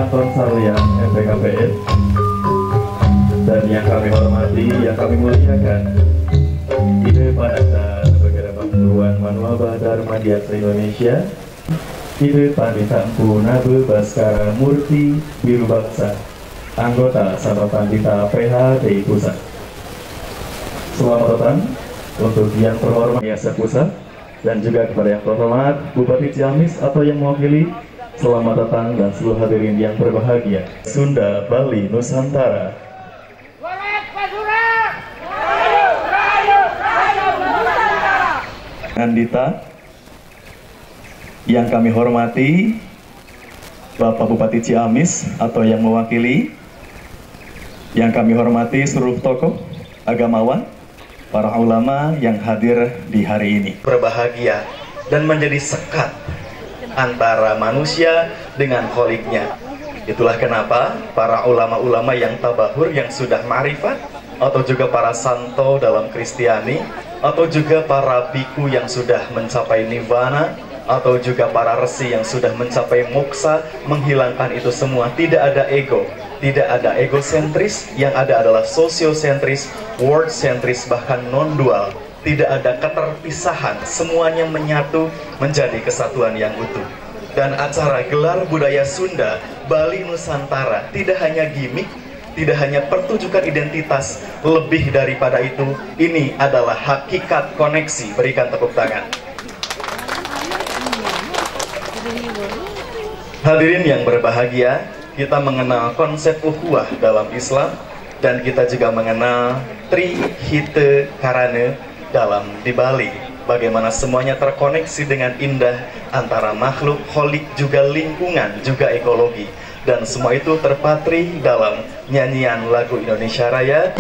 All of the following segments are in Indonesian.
penonton sekalian FPKPS dan yang kami hormati, yang kami muliakan, Ide Panata Negara Bangkuan Manual Badar Mandiat Indonesia, Ide Pandita Empu Nabe Baskara Murti Biru Baksa, anggota Sabah Pandita PH DI Pusat. Selamat datang untuk yang terhormat Yasa Pusat dan juga kepada yang terhormat Bupati Ciamis atau yang mewakili. Selamat datang dan seluruh hadirin yang berbahagia. Sunda, Bali, Nusantara. Andita, yang kami hormati Bapak Bupati Ciamis atau yang mewakili, yang kami hormati seluruh tokoh agamawan, para ulama yang hadir di hari ini. Berbahagia dan menjadi sekat antara manusia dengan kholiknya. Itulah kenapa para ulama-ulama yang tabahur, yang sudah ma'rifat, atau juga para santo dalam Kristiani, atau juga para biku yang sudah mencapai nirvana, atau juga para resi yang sudah mencapai moksa, menghilangkan itu semua. Tidak ada ego, tidak ada egosentris, yang ada adalah sosiosentris, word-sentris, bahkan non-dual. Tidak ada keterpisahan, semuanya menyatu menjadi kesatuan yang utuh. Dan acara gelar budaya Sunda, Bali, Nusantara tidak hanya gimmick, tidak hanya pertunjukan identitas, lebih daripada itu, ini adalah hakikat koneksi. Berikan tepuk tangan. Hadirin yang berbahagia, kita mengenal konsep ukhuwah dalam Islam, dan kita juga mengenal Trihite Karana dalam di Bali, bagaimana semuanya terkoneksi dengan indah antara makhluk, kholik, juga lingkungan, juga ekologi, dan semua itu terpatri dalam nyanyian lagu Indonesia Raya.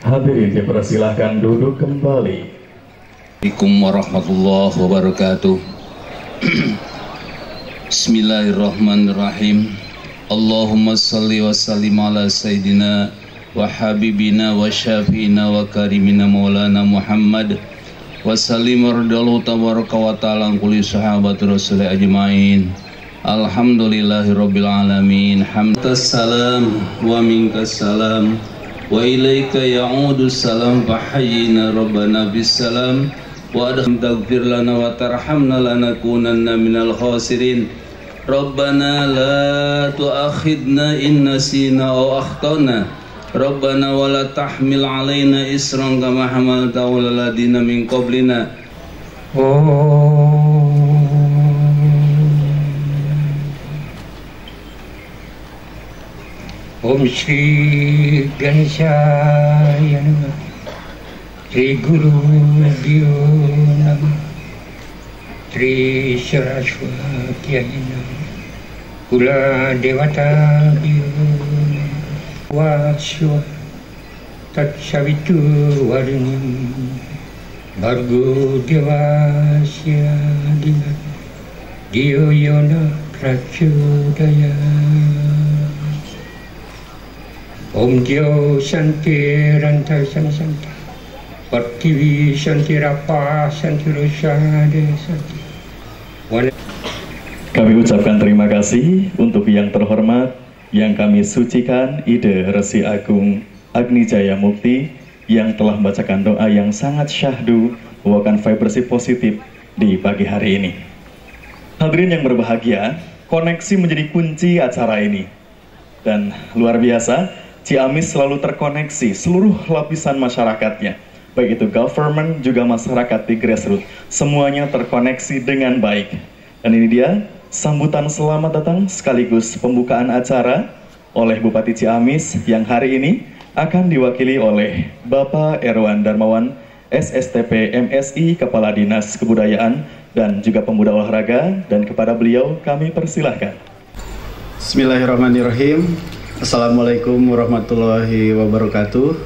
Hadirin dipersilahkan duduk kembali. Assalamualaikum warahmatullahi wabarakatuh. Bismillahirrahmanirrahim. Allahumma salli wa sallim ala sayyidina wa habibina wa syafiina wa karimina maulana Muhammad wa sallim radallahu tabaraka wa ta'ala kulli sahabat rasul ajmain. Alhamdulillahi rabbil alamin. Hamdas salam wa minkas salam wa ilaika ya'udu salam fahayyina rabbana bisalam wa adkhil taghfir lana wa tarhamna lanakunanna minal khasirin. Rabbana la tu'akhidna in nasina aw akhtana. Rabbana wa la tahmil alaina isran kama hamaltahu alal ladina min qablina. Om Shri Ganeshaya Namah, Shri Guru Bhyo Namah, Shri Saraswati Namah, Kula Dewata Biyo Waswa Tatsavitu Warni Bargo Dewasya Dina Dio Yona Prachudaya Om Dio Santi Rantai Sana Santi Pertiwi Santi Rapa Santi Rosade Santi Kami ucapkan terima kasih untuk yang terhormat yang kami sucikan Ide Resi Agung Agni Jaya Mukti yang telah membacakan doa yang sangat syahdu membawakan vibrasi positif di pagi hari ini. Hadirin yang berbahagia, koneksi menjadi kunci acara ini. Dan luar biasa, Ciamis selalu terkoneksi seluruh lapisan masyarakatnya. Baik itu government juga masyarakat di grassroots. Semuanya terkoneksi dengan baik. Dan ini dia sambutan selamat datang sekaligus pembukaan acara oleh Bupati Ciamis yang hari ini akan diwakili oleh Bapak Erwan Darmawan, SSTP MSI, Kepala Dinas Kebudayaan dan juga Pemuda Olahraga, dan kepada beliau kami persilahkan. Bismillahirrahmanirrahim. Assalamualaikum warahmatullahi wabarakatuh.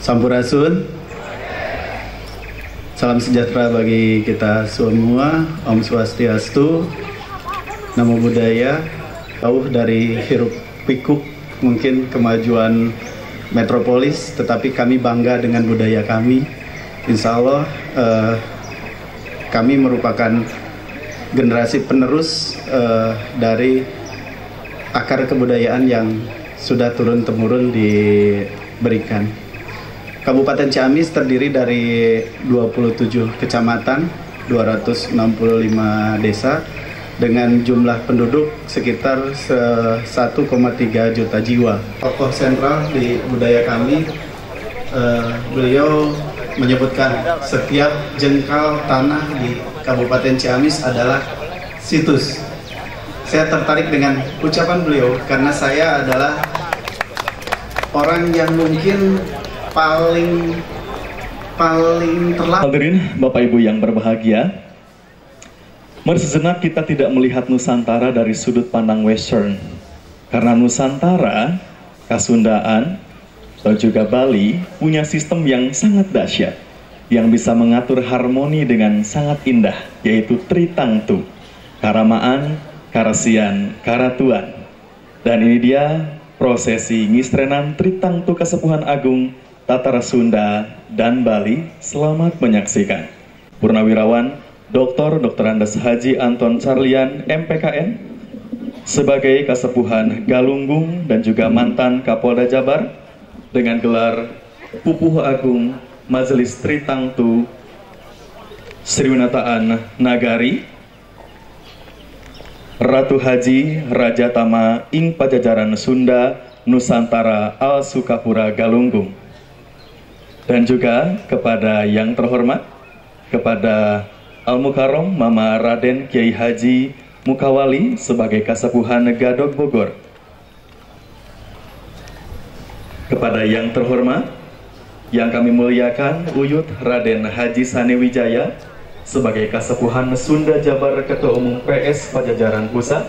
Sampurasun. Salam sejahtera bagi kita semua. Om Swastiastu. Namo Buddhaya. Jauh dari hiruk pikuk mungkin kemajuan metropolis, tetapi kami bangga dengan budaya kami. Insya Allah kami merupakan generasi penerus dari akar kebudayaan yang sudah turun-temurun diberikan. Kabupaten Ciamis terdiri dari 27 kecamatan, 265 desa, dengan jumlah penduduk sekitar 1,3 juta jiwa. Tokoh sentral di budaya kami, beliau menyebutkan setiap jengkal tanah di Kabupaten Ciamis adalah situs. Saya tertarik dengan ucapan beliau karena saya adalah orang yang mungkin paling terlambat. Hadirin Bapak Ibu yang berbahagia, mari sejenak kita tidak melihat Nusantara dari sudut pandang Western. Karena Nusantara, Kasundaan, atau juga Bali punya sistem yang sangat dahsyat yang bisa mengatur harmoni dengan sangat indah, yaitu Tritangtu, Karamaan, Karasian, Karatuan. Dan ini dia prosesi ngistrenan Tritangtu Kasepuhan Agung Tatara Sunda dan Bali. Selamat menyaksikan. Purnawirawan Dr. Andes Haji Anton Carlian MPKN sebagai Kasepuhan Galunggung dan juga mantan Kapolda Jabar dengan gelar Pupuh Agung Majelis Tritangtu Sriwinataan Nagari, Ratu Haji Raja Tama Ing Pajajaran Sunda Nusantara Al Sukapura Galunggung. Dan juga kepada yang terhormat, kepada Al-Mukarrom Mama Raden Kiai Haji Mukawali sebagai Kasepuhan Gadog Bogor. Kepada yang terhormat, yang kami muliakan Uyut Raden Haji Sanewijaya sebagai Kasepuhan Sunda Jabar Ketua Umum PS Pajajaran Pusat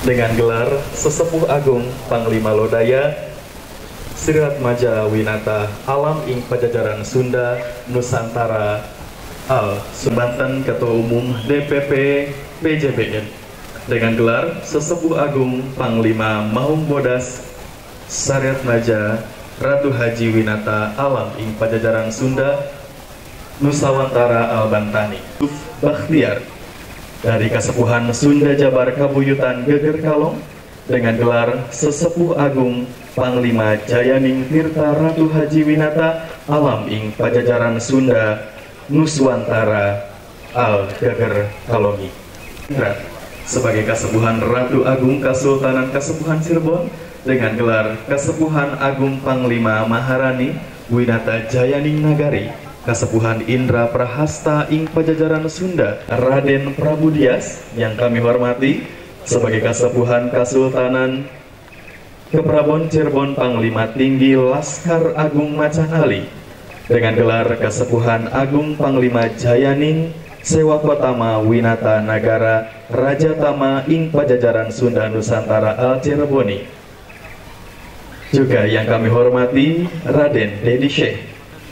dengan gelar Sesepuh Agung Panglima Lodaya Srirat Maja Winata Alam Ing Pajajaran Sunda Nusantara Al Banten Ketua Umum DPP PJBN dengan gelar Sesepuh Agung Panglima Maung Bodas Srirat Maja Ratu Haji Winata Alam Ing Pajajaran Sunda Nusawantara Al Bantani Bakhtiar dari Kasepuhan Sunda Jabar Kabuyutan Geger Kalong dengan gelar Sesepuh Agung Panglima Jayaning Tirta Ratu Haji Winata Alam Ing Pajajaran Sunda Nuswantara Al Geger Kalongi sebagai Kasepuhan Ratu Agung Kasultanan Kasepuhan Cirebon dengan gelar Kasepuhan Agung Panglima Maharani Winata Jayaning Nagari Kasepuhan Indra Prahasta Ing Pajajaran Sunda Raden Prabu Dias yang kami hormati sebagai Kasepuhan Kasultanan Keprabon Cirebon Panglima Tinggi Laskar Agung Macan Ali dengan gelar Kasepuhan Agung Panglima Jayaning Sewakotama Winata Nagara Raja Tama ing Pajajaran Sunda Nusantara Al Cireboni. Juga yang kami hormati Raden Dedi Syekh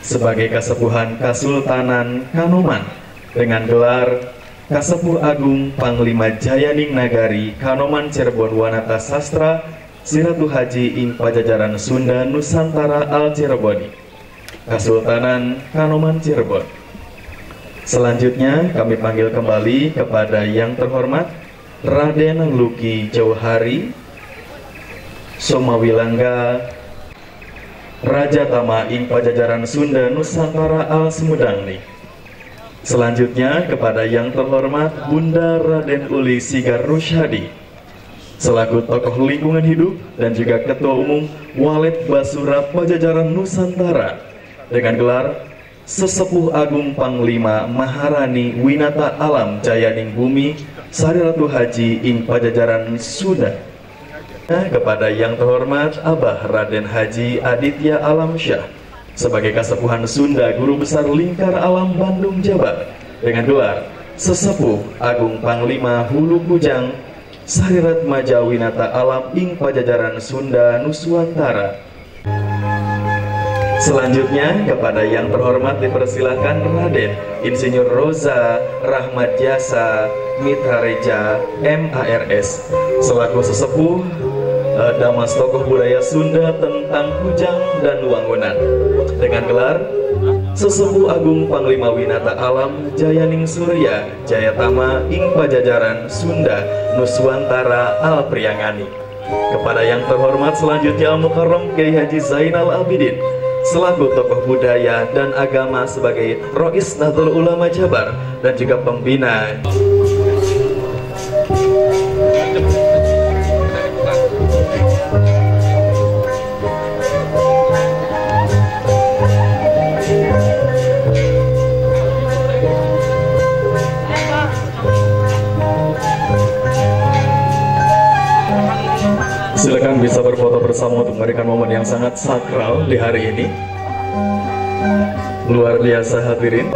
sebagai Kasepuhan Kasultanan Kanoman dengan gelar Kasepuh Agung Panglima Jayaning Nagari Kanoman Cirebon Wanata Sastra Siratu Haji ing Pajajaran Sunda Nusantara Al Cireboni, Kasultanan Kanoman Cirebon. Selanjutnya kami panggil kembali kepada yang terhormat Raden Luki Jauhari Somawilangga Raja Tama ing Pajajaran Sunda Nusantara Al Sumedangni. Selanjutnya kepada yang terhormat Bunda Raden Uli Sigar Rusyadi selaku tokoh lingkungan hidup dan juga Ketua Umum Walet Basura Pajajaran Nusantara dengan gelar Sesepuh Agung Panglima Maharani Winata Alam Jayaning Bumi Sari Ratu Haji ing Pajajaran Sunda. Kepada yang terhormat Abah Raden Haji Aditya Alam Syah sebagai Kasepuhan Sunda Guru Besar Lingkar Alam Bandung Jabar dengan gelar Sesepuh Agung Panglima Hulu Kujang Sarirat Maja Winata Alam ing Pajajaran Sunda Nuswantara. Selanjutnya kepada yang terhormat dipersilahkan Raden Insinyur Roza Rahmat Jasa Mitra Reja MARS selaku sesepuh Damas tokoh budaya Sunda tentang Kujang dan Luanggunan dengan gelar Sesepuh Agung Panglima Winata Alam Jayaning Surya Jayatama ing Pajajaran Sunda Nuswantara Al Priangani. Kepada yang terhormat selanjutnya Al-Mukarram Kiai Haji Zainal Abidin selaku tokoh budaya dan agama sebagai Rois Nahdlatul Ulama Jabar dan juga pembina. Silakan bisa berfoto bersama untuk memberikan momen yang sangat sakral di hari ini. Luar biasa hadirin.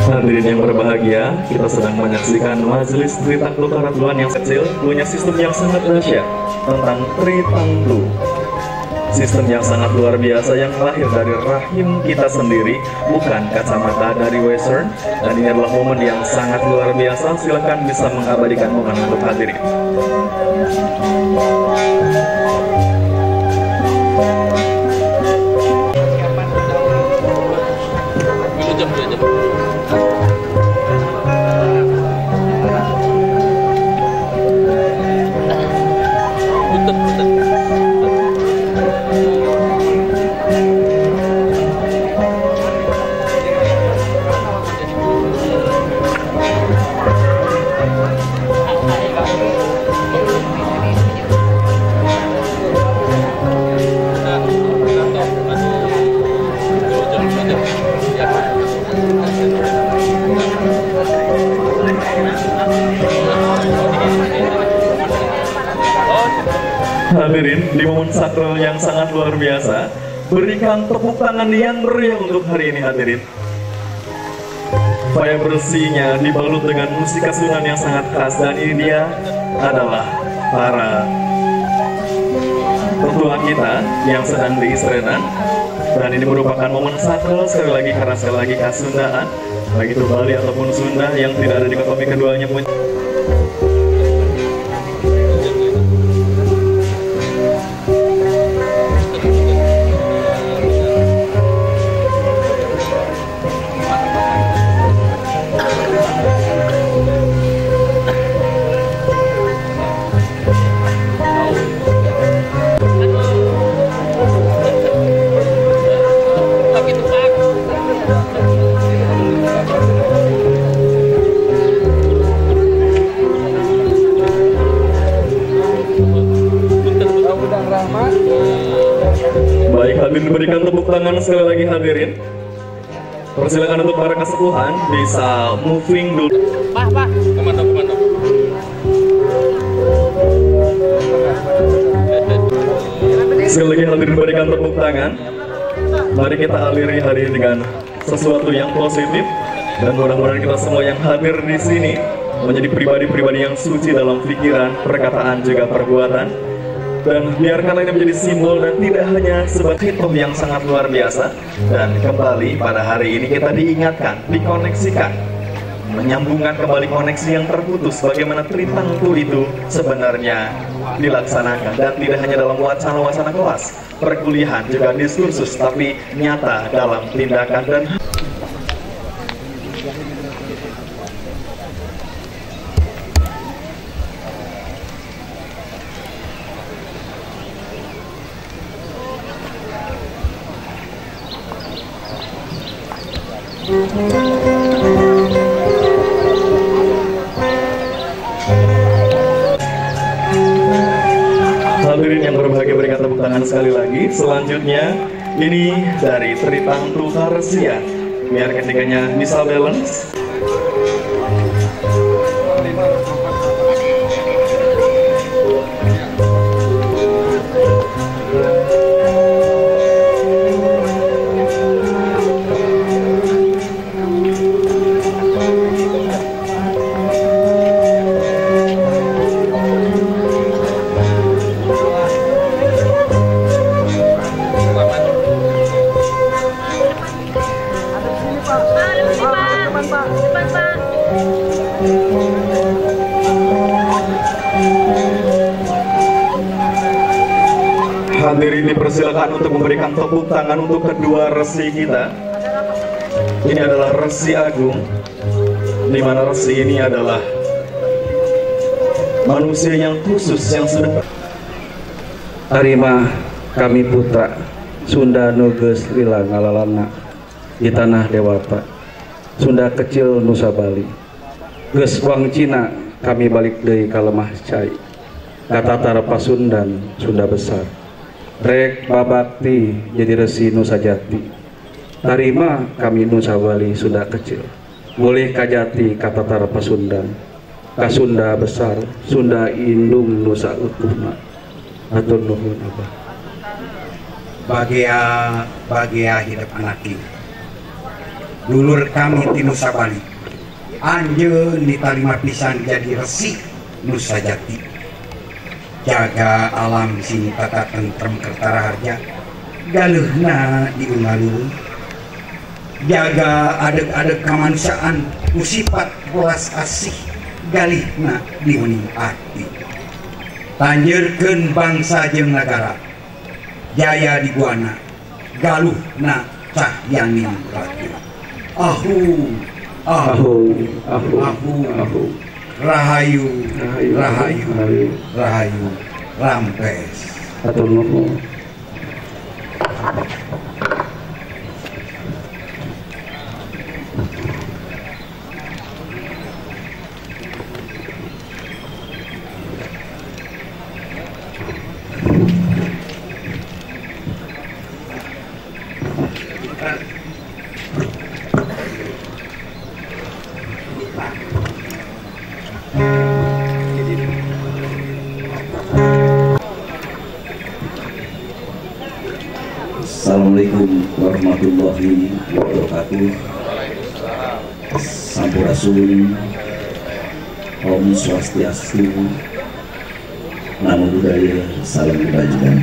Hadirin yang berbahagia, kita sedang menyaksikan majelis Tritanglu Karatluan yang kecil punya sistem yang sangat dahsyat tentang Tritanglu. Sistem yang sangat luar biasa yang lahir dari rahim kita sendiri, bukan kacamata dari Western. Dan ini adalah momen yang sangat luar biasa. Silakan bisa mengabadikan momen untuk hadirin. Hadirin, di momen sakral yang sangat luar biasa, berikan tepuk tangan yang meriah untuk hari ini hadirin. Paya bersihnya dibalut dengan musik kasunan yang sangat khas, dan ini dia adalah para tetua kita yang sedang diistirahat. Dan ini merupakan momen sakral sekali lagi karena sekali lagi Kasundaan, baik itu Bali ataupun Sunda yang tidak ada dikotomi keduanya pun. Baik, hadirin berikan tepuk tangan sekali lagi hadirin. Persilakan untuk para kesepuhan bisa moving dulu. Komando. Sekali lagi hadirin berikan tepuk tangan. Mari kita aliri hari ini dengan sesuatu yang positif, dan mudah-mudahan kita semua yang hadir di sini menjadi pribadi-pribadi yang suci dalam pikiran, perkataan, juga perbuatan. Dan biarkanlah ini menjadi simbol dan tidak hanya sebagai hitoh yang sangat luar biasa. Dan kembali pada hari ini kita diingatkan, dikoneksikan, menyambungkan kembali koneksi yang terputus. Bagaimana Tritangtu itu sebenarnya dilaksanakan, dan tidak hanya dalam wacana-wacana kelas, perkuliahan, juga diskursus, tapi nyata dalam tindakan dan hadirin yang berbahagia, berikan tepuk tangan sekali lagi. Selanjutnya ini dari Tritangtu Harsia. Biar ketiganya bisa balance. Hadirin dipersilakan untuk memberikan tepuk tangan untuk kedua resi kita. Ini adalah Resi Agung, di mana resi ini adalah manusia yang khusus yang sudah Arima kami putra Sunda nuges lila ngalalana di tanah Dewata, Sunda kecil Nusa Bali, geus wang Cina kami balik deui ka lemah cai, katatar Pasundan Sunda besar, rek babakti jadi resi Nusa Jati, tarima kami Nusa Bali Sunda kecil, boleh kajati katatar Pasundan, ka Sunda besar, Sunda indung Nusa utuhna, atur nuhun Abah. Bagia hidup anaki dulur kami di Nusa Bali anjeun ditarima pisan jadi resi Nusa Jati, jaga alam sini tata tentrem kertara harja galuhna diungalun, jaga adeg-adeg kemanusiaan usifat belas asih galihna diuning ati, tanjeurkeun bangsa jeung nagara jaya di guana galuh na cahyaning ratu, ahu rahayu rampes Atur nuhun. Assalamualaikum warahmatullahi wabarakatuh. Sampurasun, Om Swastiastu, Namo Buddhaya, Salam Kebajikan.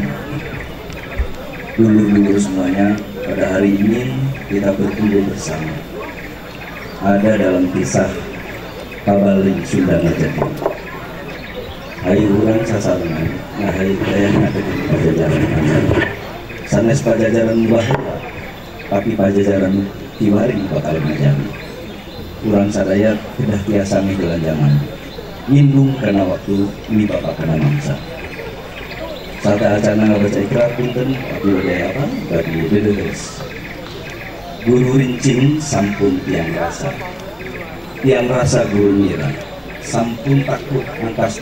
Dulur-dulur semuanya, pada hari ini kita berkumpul bersama. Ada dalam kisah Kabaling Sunda Majapahit. Hayu urang sasarengan, nah hayu kaya ada di Pajajaran panjang. Sanes Pajajaran bahula, tapi Pajajaran tiwaring bakal majami. Urang sadaya kedah tiasa jalan zaman, nyindung karena waktu ini bapak kena mangsa. Sata acana ngabaca ikrar punten, tapi udah apa? Bagi dedes. Guru rincing sampun tiang rasa guru nira, sampun takut angkas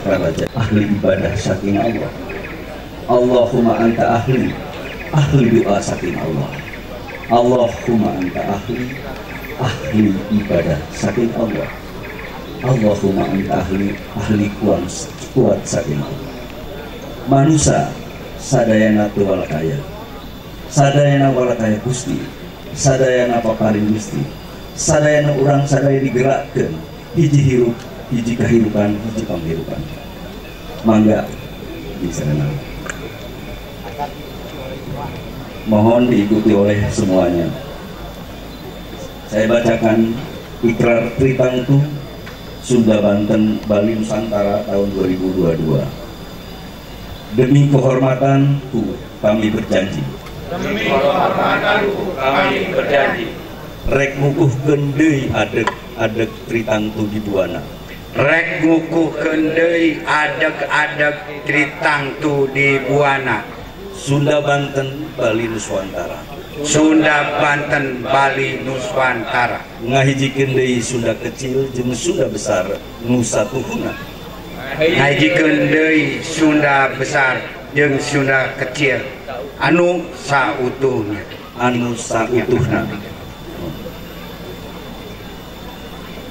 keraja ahli ibadah saking Allah. Allahumma anta ahli doa saking Allah. Allahumma anta ahli ibadah saking Allah. Allahumma anta ahli kuat saking Allah. Manusia sadayana tu walakaya, sadayana walakaya Gusti, sadayana paparing Gusti, sadayana orang sadaya digerakkan, hiji hirup, hiji kehidupan, hiji panghirupan. Mangga bisa kenal. Mohon diikuti oleh semuanya. Saya bacakan Ikrar Tritangtu Sunda Banten Bali Nusantara tahun 2022. Demi kehormatanku kami berjanji. Demi kehormatanku kami berjanji. Rek ngukuhkeun deui adeg Tritangtu di Buana. Rek ngukuhkeun deui adeg Tritangtu di Buana. Sunda Banten Bali Nuswantara. Sunda Banten Bali Nuswantara. Ngahijikeun deui Sunda kecil jeung Sunda besar nu satuhuna. Ngahijikeun deui Sunda besar jeung Sunda kecil anu sautuhna.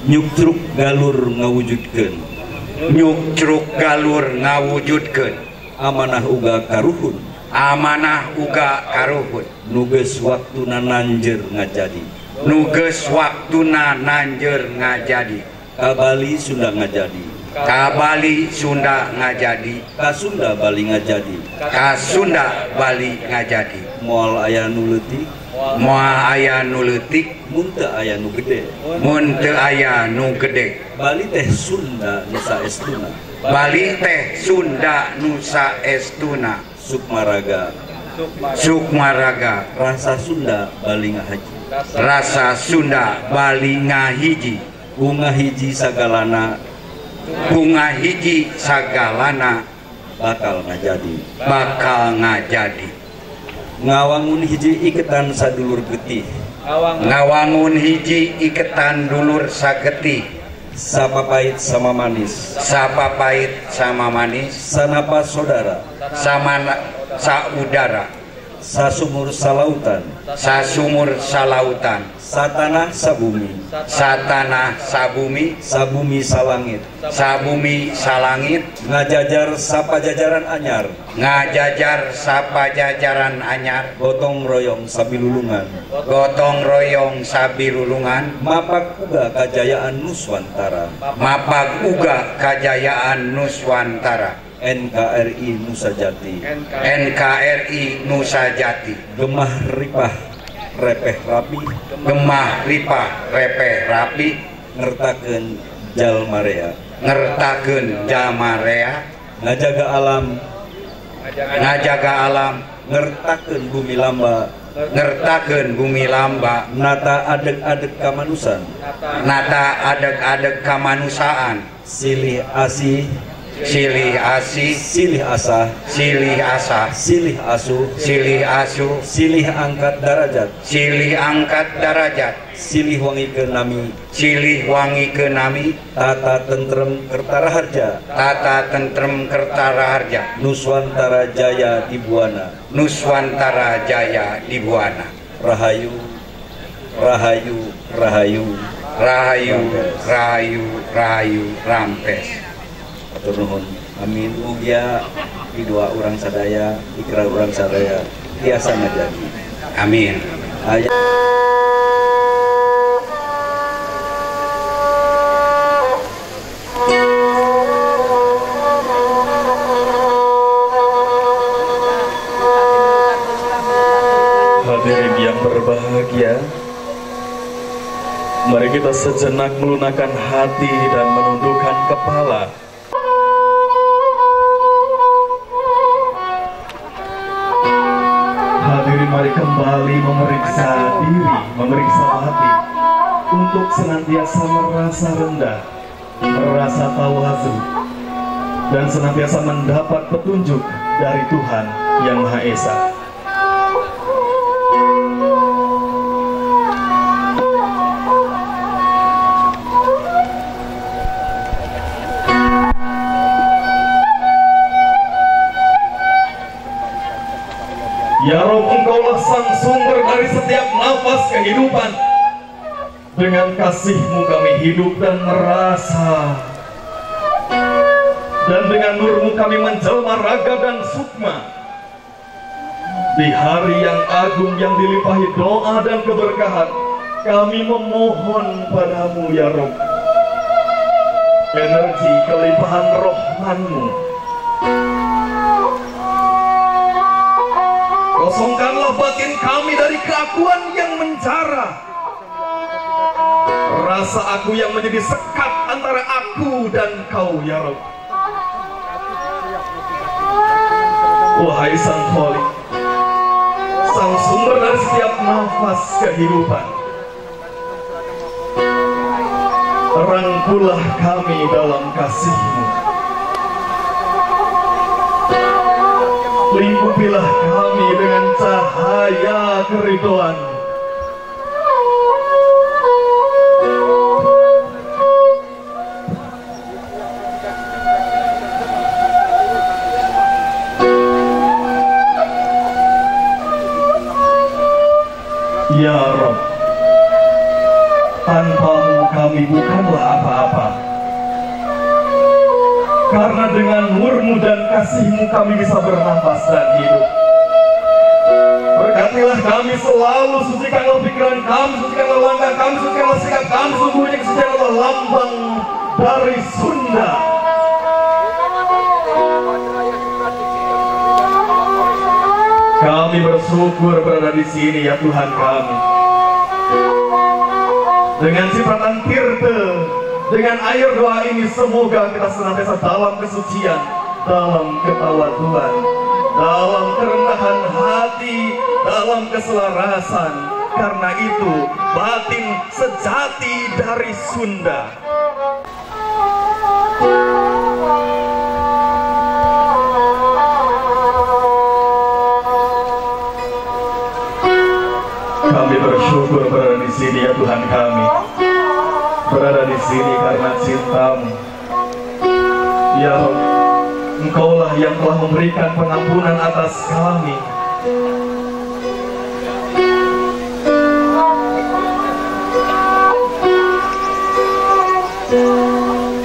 Nyuktruk galur ngawujudkeun. Nyuktruk galur ngawujudkeun. Amanah uga karuhun. Amanah uga karuhun. Nugeus waktuna nanjeur ngajadi. Nugeus waktuna nanjeur ngajadi. Kabali Sunda ngajadi. Kabali Sunda ngajadi. Kasunda Bali ngajadi. Kasunda Bali ngajadi. Moal aya nu leutik. Moal aya nu leutik. Mun teu aya nu gede. Mun teu aya nu gede. Bali teh Sunda nu saestuna. Bali teh Sunda nu saestuna. Sukmaraga. Sukmaraga. Rasa Sunda Bali ngahaji. Rasa Sunda Bali ngahiji. Bunga hiji sagalana. Bunga hiji sagalana bakal ngajadi. Bakal ngajadi. Ngawangun hiji iketan sadulur getih. Ngawangun hiji iketan dulur sagetih. Sapapait sama manis. Sapapait sama manis. Sanapa saudara. Saudara. Sasumur salautan. Sasumur salautan. Satanah sabumi. Satanah sabumi. Sabumi salangit. Sabumi salangit. Ngajajar sapajajaran anyar. Ngajajar sapajajaran anyar. Gotong royong sabilulungan. Gotong royong sabilulungan. Mapak uga kajayaan Nuswantara. Mapak uga kajayaan Nuswantara. NKRI Nusa Jati. NKRI Nusa Jati. Gemah ripah repeh rapi. Gemah ripah repeh rapi. Ngertakeun jalmarea. Ngertakeun jalmarea. Ngajaga alam. Ngajaga alam. Ngertakeun bumi lamba. Ngertakeun bumi lamba. Nata adeg-adeg kamanusan. Nata adeg-adeg kamanusaan. Silih asih. Silih asih. Silih asah. Silih asah. Silih asuh. Silih asuh. Silih angkat darajat. Silih angkat darajat. Silih wangikeun nami. Silih wangikeun nami. Tata tentrem kertaraharja. Tata tentrem kertaraharja. Nuswantara Jaya di Buana. Nuswantara Jaya di Buana. Rahayu. Rahayu. Rahayu. Rahayu. Rahayu. Rahayu. Rampes. Nuhun. Amin. Ugia dua orang sadaya, ikrar orang sadaya tiasa ngajadi. Amin. Ayat Hadirin yang berbahagia, mari kita sejenak melunakkan hati dan menundukkan kepala. Hadirin, mari kembali memeriksa diri, memeriksa hati untuk senantiasa merasa rendah, merasa tawadhu, dan senantiasa mendapat petunjuk dari Tuhan Yang Maha Esa. Ya Rob, Engkaulah sang sumber dari setiap nafas kehidupan. Dengan kasih-Mu kami hidup dan merasa, dan dengan nur-Mu kami menjelma raga dan sukma. Di hari yang agung yang dilimpahi doa dan keberkahan, kami memohon padamu ya Rob, energi kelimpahan rohman-Mu. Kosongkanlah batin kami dari keakuan yang menjara, rasa aku yang menjadi sekat antara aku dan Kau ya Rob. Wahai Sang Holy, sang sumber dari setiap nafas kehidupan, rangkulah kami dalam kasih-Mu. Lingkupilah kami dengan cahaya keridhaan. Ya Rob, tanpa-Mu kami bukanlah apa-apa. Karena dengan nur-Mu dan kasih-Mu kami bisa bernafas dan hidup. Berkatilah kami selalu, sucikanlah pikiran kami, sucikanlah langkah kami, sucikanlah sikap kami, sungguhnya kesucian adalah lambang dari Sunda. Kami bersyukur berada di sini ya Tuhan kami. Dengan cipratan tirte, dengan air doa ini semoga kita senantiasa dalam kesucian, dalam ketawaduan, dalam kerendahan hati, dalam keselarasan. Karena itu batin sejati dari Sunda. Kami bersyukur berada di sini ya Tuhan kami. Berada di sini karena cinta-Mu. Ya Rob, Engkaulah yang telah memberikan pengampunan atas kami.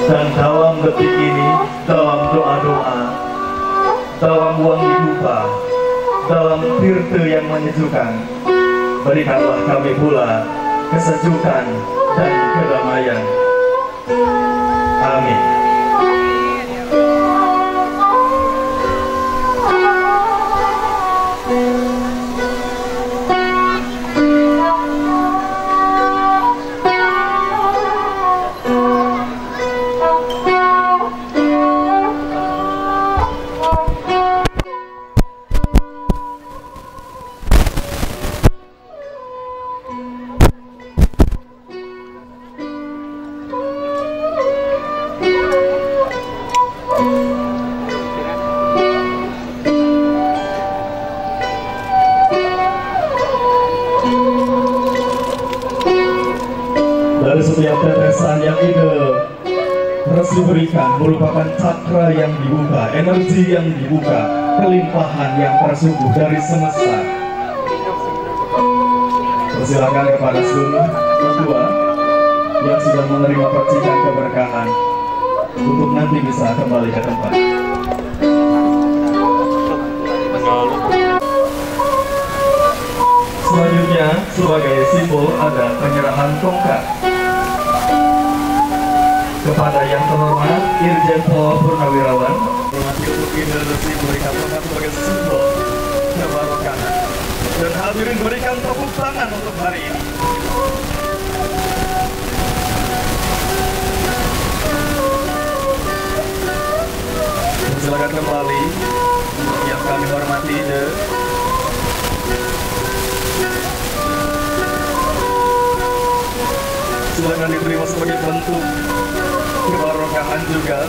Dan dalam detik ini, dalam doa-doa, dalam wangi dupa, dalam tirte yang menyejukkan, berikanlah kami pula kesejukan dan kedamaian. Amin. Dari setiap tetesan yang ide terus diberikan merupakan cakra yang dibuka, energi yang dibuka, kelimpahan yang tersungguh dari semesta. Persilakan kepada seluruh ketua yang sudah menerima percikan keberkahan untuk nanti bisa kembali ke tempat. Selanjutnya sebagai simbol ada penyerahan tongkat kepada yang terhormat Irjen Pol Purnawirawan. Untuk ini berikan tongkat sebagai simbol kebarokahan. Dan hadirin berikan tepuk tangan untuk hari ini. Silakan kembali yang kami hormati silakan diterima sebagai bentuk kebarokahan juga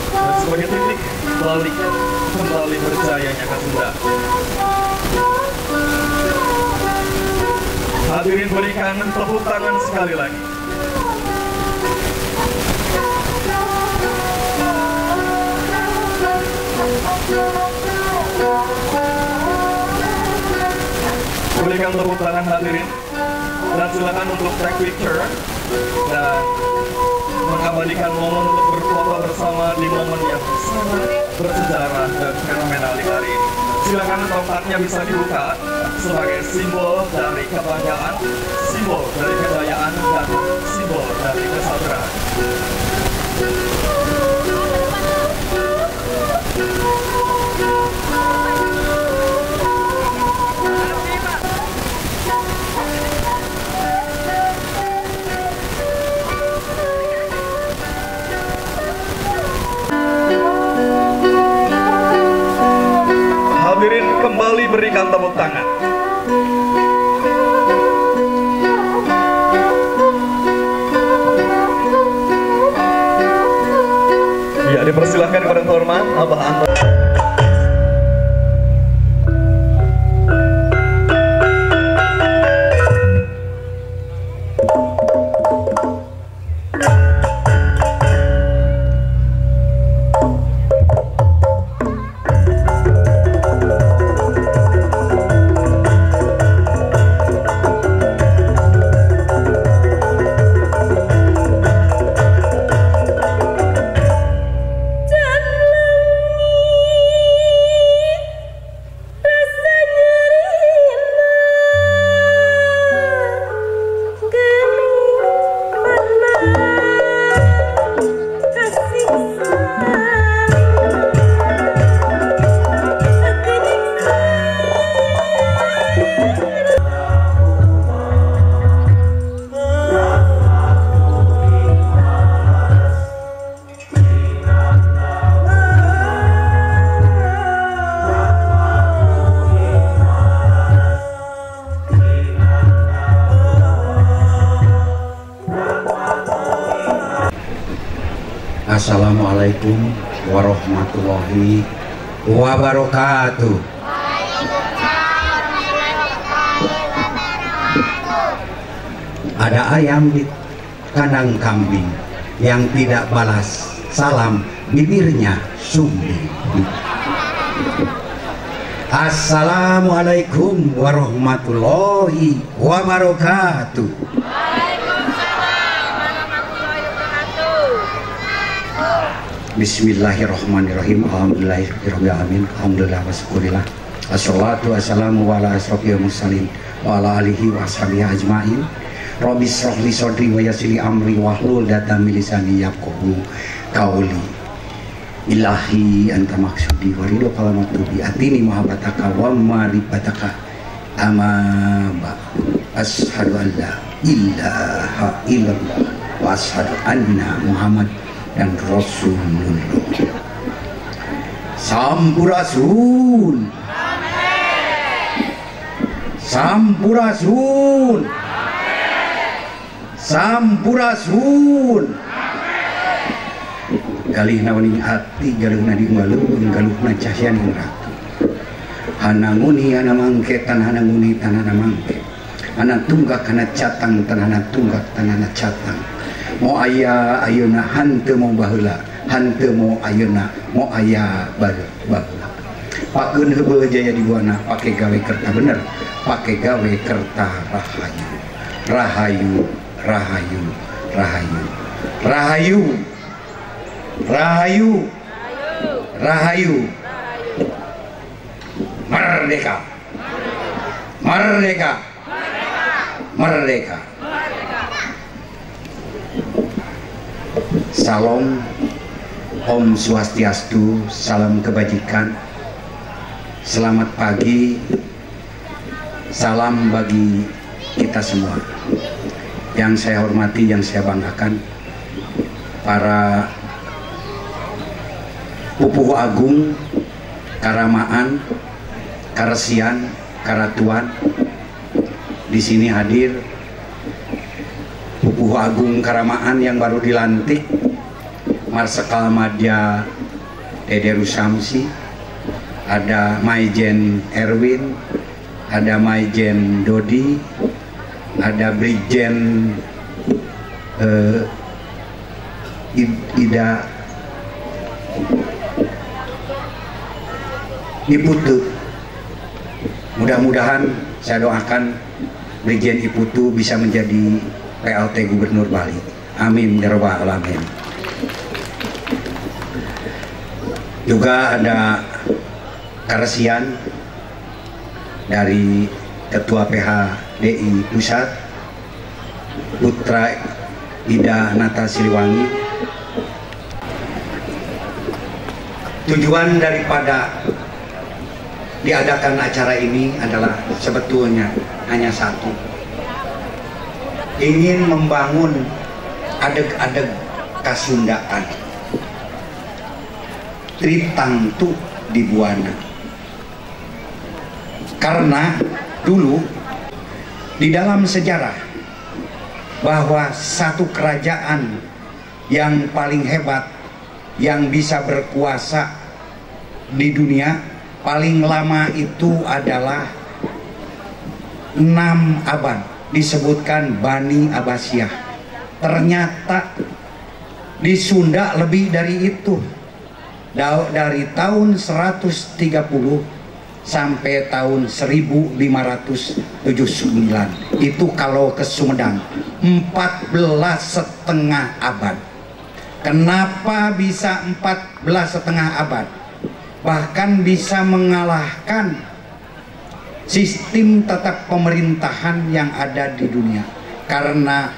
dan sebagai titik balik kembali berjayanya Kasunda. Hadirin berikan tepuk tangan sekali lagi. Berikan tepuk tangan hadirin dan silakan untuk take picture dan mengabadikan momen untuk berfoto bersama di momen yang sangat bersejarah dan fenomenal di hari ini. Silakan tongkatnya bisa dibuka sebagai simbol dari kebanggaan, simbol dari kejayaan, dan simbol dari kesadaran. Hadirin kembali berikan tepuk tangan. Ya, dipersilahkan kepada hormat Abah Anton. Assalamualaikum warahmatullahi wabarakatuh. Ada ayam di kandang kambing yang tidak balas salam, bibirnya sumbing. Assalamualaikum warahmatullahi wabarakatuh. Bismillahirrahmanirrahim. Alhamdulillahirrahmanirrahim. Alhamdulillah wa syukurillah. Assalatu wassalamu ala asrofil mursalin wa ala alihi wa ashabihi ajma'in. Rabbi shrah li sadri wa yassir li amri wahlul 'uqdatam min lisani yafqahu qawli. Ilahi anta maksudi wa ridho kalamatubi atini mahabbataka wa maribataka amaba. Ashhadu an la ilaha illallah wa ashhadu anna Muhammad dan Rasulullah. Sampurasun, Sampurasun, Sampurasun. Galih nawaning hati, galuh na diunggalun, galuh na cahyan yang ratu. Hananguni hana mangke, tanah hananguni tanah hana mangke. Hana tunggak hana catang, tanah hana tunggak tanah hana catang. Mau ayah ayeuna hante mau baheula, hante mau ayeuna mau ayah baheula. Pakeun heubeul jaya di buana, pake gawe kerta bener, pake gawe kerta rahayu, rahayu, rahayu, rahayu, rahayu, rahayu, rahayu, merdeka, merdeka, merdeka. Salam, Om Swastiastu, salam kebajikan, selamat pagi, salam bagi kita semua. Yang saya hormati, yang saya banggakan, para pupuh agung, karamaan, karesian, karatuan, di sini hadir Pupuh Agung Karamaan yang baru dilantik, Marsekal Madya Dede Rusamsi, ada Maijen Erwin, ada Maijen Dodi, ada Brigjen Ida Mudah-mudahan saya doakan Brigjen Iputu bisa menjadi PLT Gubernur Bali. Amin ya rabbal alamin. Juga ada karesian dari Ketua PHDI Pusat, Putra Ida Nata Siliwangi. Tujuan daripada diadakan acara ini adalah sebetulnya hanya satu, ingin membangun adeg-adeg Kasundaan, Tritangtu di Buana. Karena dulu di dalam sejarah bahwa satu kerajaan yang paling hebat yang bisa berkuasa di dunia paling lama itu adalah 6 abad, disebutkan Bani Abbasiyah. Ternyata di Sunda lebih dari itu, dari tahun 130 sampai tahun 1579. Itu kalau ke Sumedang 14,5 abad. Kenapa bisa 14,5 abad? Bahkan bisa mengalahkan sistem tata pemerintahan yang ada di dunia, karena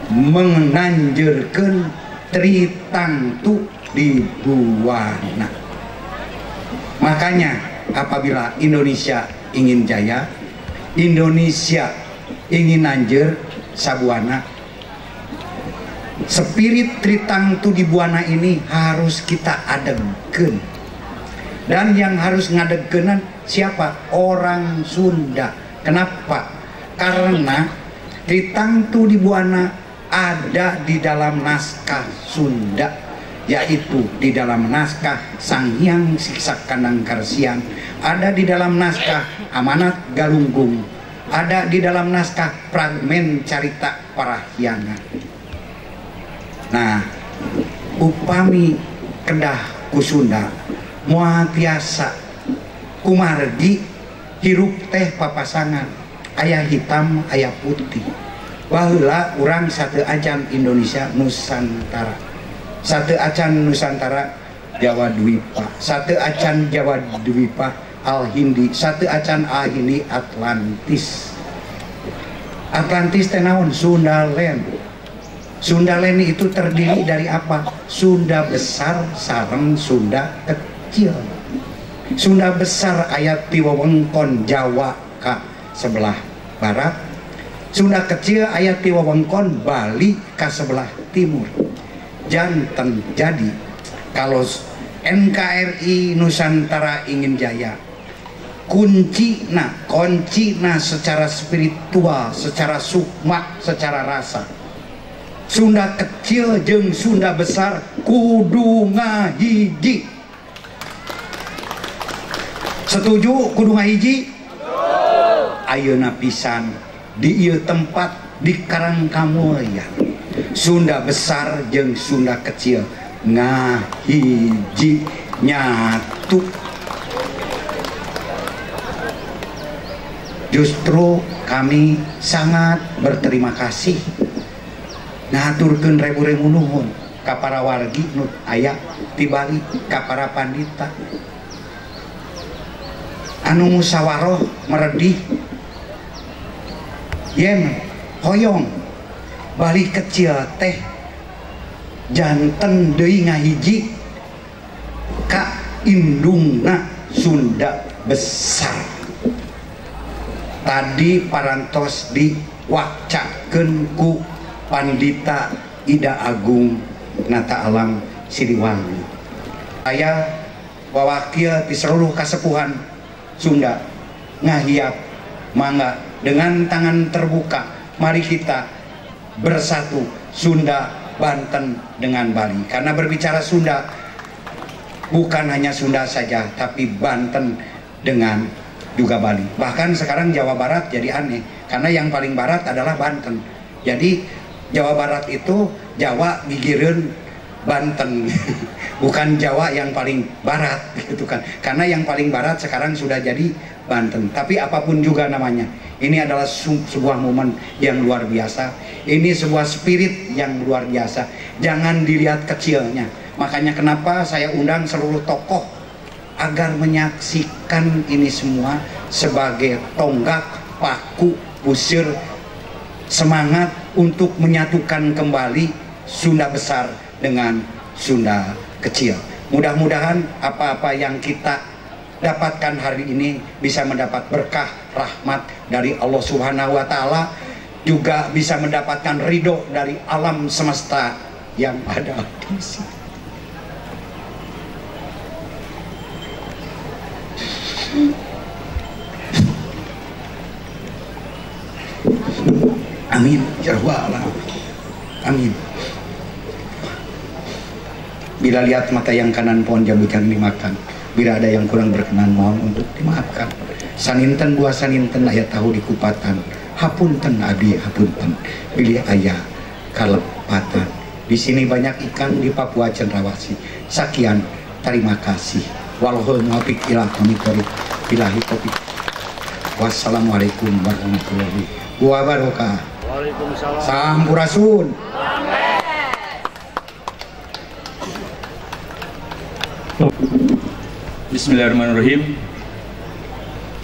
menganjurkan Tritangtu di Buana. Makanya apabila Indonesia ingin jaya, Indonesia ingin anjur sabuana, spirit Tritangtu di Buana ini harus kita adegkeun. Dan yang harus ngadegkeunan siapa? Orang Sunda. Kenapa? Karena Tritangtu di Buana ada di dalam naskah Sunda, yaitu di dalam naskah Sang Hyang Siksa Kandang Karesian, ada di dalam naskah Amanat Galunggung, ada di dalam naskah fragmen Carita Parahyangan. Nah, upami kedah ku Sunda moal tiasa kumargi hirup teh papasangan, aya hitam aya putih. Baheula urang satu acan Indonesia Nusantara, satu acan Nusantara Jawa Dwipa, satu acan Jawa Dwipa Al-Hindi, satu acan Al-Hindi Atlantis. Atlantis teh naon? Sundaland. Sundaland itu terdiri dari apa? Sunda besar sareng Sunda kecil. Sunda besar ayat ti wewengkon Jawa ka sebelah barat, Sunda kecil ayat ti wewengkon Bali ka sebelah timur. Janten jadi kalau NKRI Nusantara ingin jaya, kuncina secara spiritual, secara sukma, secara rasa, Sunda kecil jeung Sunda besar kudu ngahiji. Setuju kudu ngahiji? Ayeuna pisan di ieu tempat di Karangkamulyan, Sunda besar jeung Sunda kecil ngahiji nyatu. Justru kami sangat berterima kasih ngaturkeun rebu-rebu nuhun ka para wargi nu aya ti Bali, ka para pandita anu musyawarah meredih yen hoyong Bali kecil teh janten deui ngahiji ka indungna Sunda besar. Tadi parantos diwacakeun ku Pandita Ida Agung Nata Alam Siliwangi. Saya wawakil di seluruh kasepuhan Sunda ngahiap mangga dengan tangan terbuka mari kita bersatu Sunda Banten dengan Bali. Karena berbicara Sunda bukan hanya Sunda saja, tapi Banten dengan juga Bali. Bahkan sekarang Jawa Barat jadi aneh karena yang paling barat adalah Banten. Jadi Jawa Barat itu Jawa gigireun Banten, bukan Jawa yang paling barat gitu kan, karena yang paling barat sekarang sudah jadi Banten. Tapi apapun juga namanya, ini adalah sebuah momen yang luar biasa, ini sebuah spirit yang luar biasa. Jangan dilihat kecilnya. Makanya kenapa saya undang seluruh tokoh agar menyaksikan ini semua sebagai tonggak, paku, pusir, semangat untuk menyatukan kembali Sunda besar dengan Sunda kecil. Mudah-mudahan apa-apa yang kita dapatkan hari ini bisa mendapat berkah rahmat dari Allah Subhanahu wa Ta'ala, juga bisa mendapatkan ridho dari alam semesta yang ada di sini. Amin ya rabbal alamin. Amin. Bila lihat mata yang kanan pohon jambu jangan dimakan. Bila ada yang kurang berkenan mohon untuk dimaafkan. Saninten buah saninten aya tahu di kupatan. Hapunten abi hapunten. Pilih ayah kalepatan. Di sini banyak ikan di Papua Cendrawasih. Sekian, terima kasih. Wallahul muwaffiq ila aqwamit thoriq. Billahi taufiq. Wassalamualaikum warahmatullahi wabarakatuh. Waalaikumsalam. Sampurasun. Bismillahirrahmanirrahim.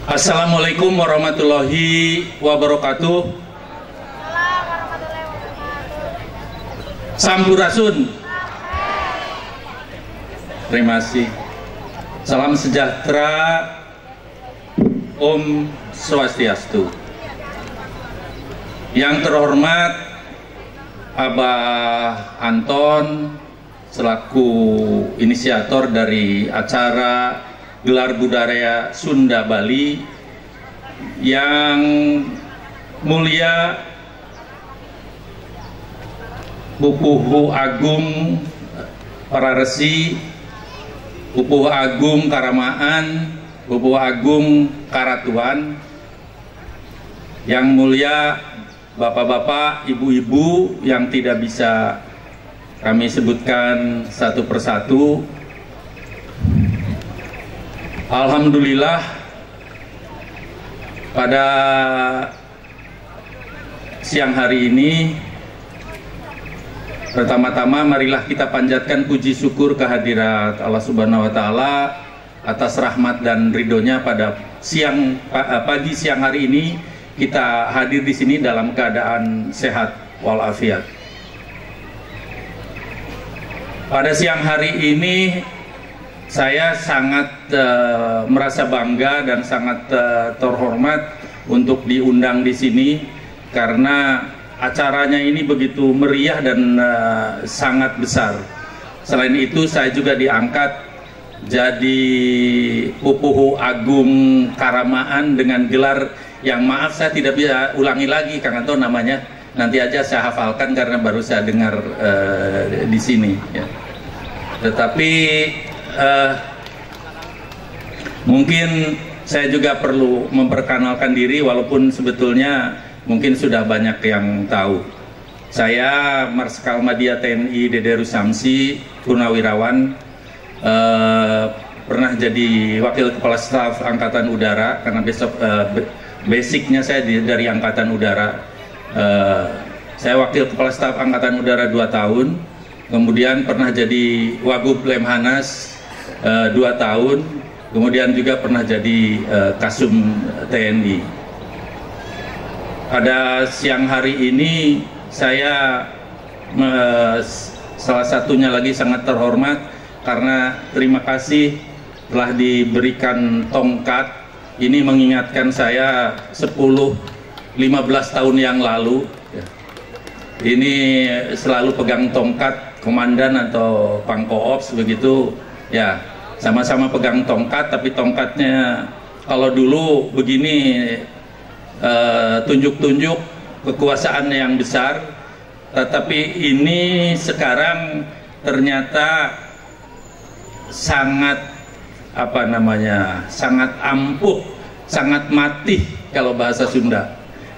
Assalamualaikum warahmatullahi wabarakatuh. Sampurasun. Terima kasih. Salam sejahtera, Om Swastiastu. Yang terhormat Abah Anton selaku inisiator dari acara gelar budaya Sunda Bali, yang mulia Pupuhu Agung para resi, Pupuhu Agung Karamaan, Pupuhu Agung Karatuan, yang mulia bapak-bapak, ibu-ibu yang tidak bisa kami sebutkan satu persatu. Alhamdulillah, pada siang hari ini pertama-tama marilah kita panjatkan puji syukur kehadirat Allah Subhanahu wa Ta'ala atas rahmat dan ridhonya pada pagi siang hari ini kita hadir di sini dalam keadaan sehat walafiat. Pada siang hari ini saya sangat merasa bangga dan sangat terhormat untuk diundang di sini karena acaranya ini begitu meriah dan sangat besar. Selain itu saya juga diangkat jadi Pupuhu Agung Karamaan dengan gelar yang maaf saya tidak bisa ulangi lagi Kang Anton namanya. Nanti aja saya hafalkan karena baru saya dengar di sini. Ya. Tetapi mungkin saya juga perlu memperkenalkan diri walaupun sebetulnya mungkin sudah banyak yang tahu. Saya Marskal Madya TNI Dede Rusamsi, Purnawirawan, pernah jadi Wakil Kepala Staf Angkatan Udara karena basicnya saya dari Angkatan Udara. Saya Wakil Kepala Staf Angkatan Udara 2 tahun, kemudian pernah jadi Wagub Lemhanas 2 tahun, kemudian juga pernah jadi Kasum TNI. Pada siang hari ini saya salah satunya lagi sangat terhormat karena terima kasih telah diberikan tongkat. Ini mengingatkan saya 10-15 tahun yang lalu. Ini selalu pegang tongkat komandan atau pangkoops begitu ya, sama-sama pegang tongkat, tapi tongkatnya kalau dulu begini tunjuk-tunjuk kekuasaan yang besar, tetapi ini sekarang ternyata sangat sangat ampuh, sangat mati kalau bahasa Sunda.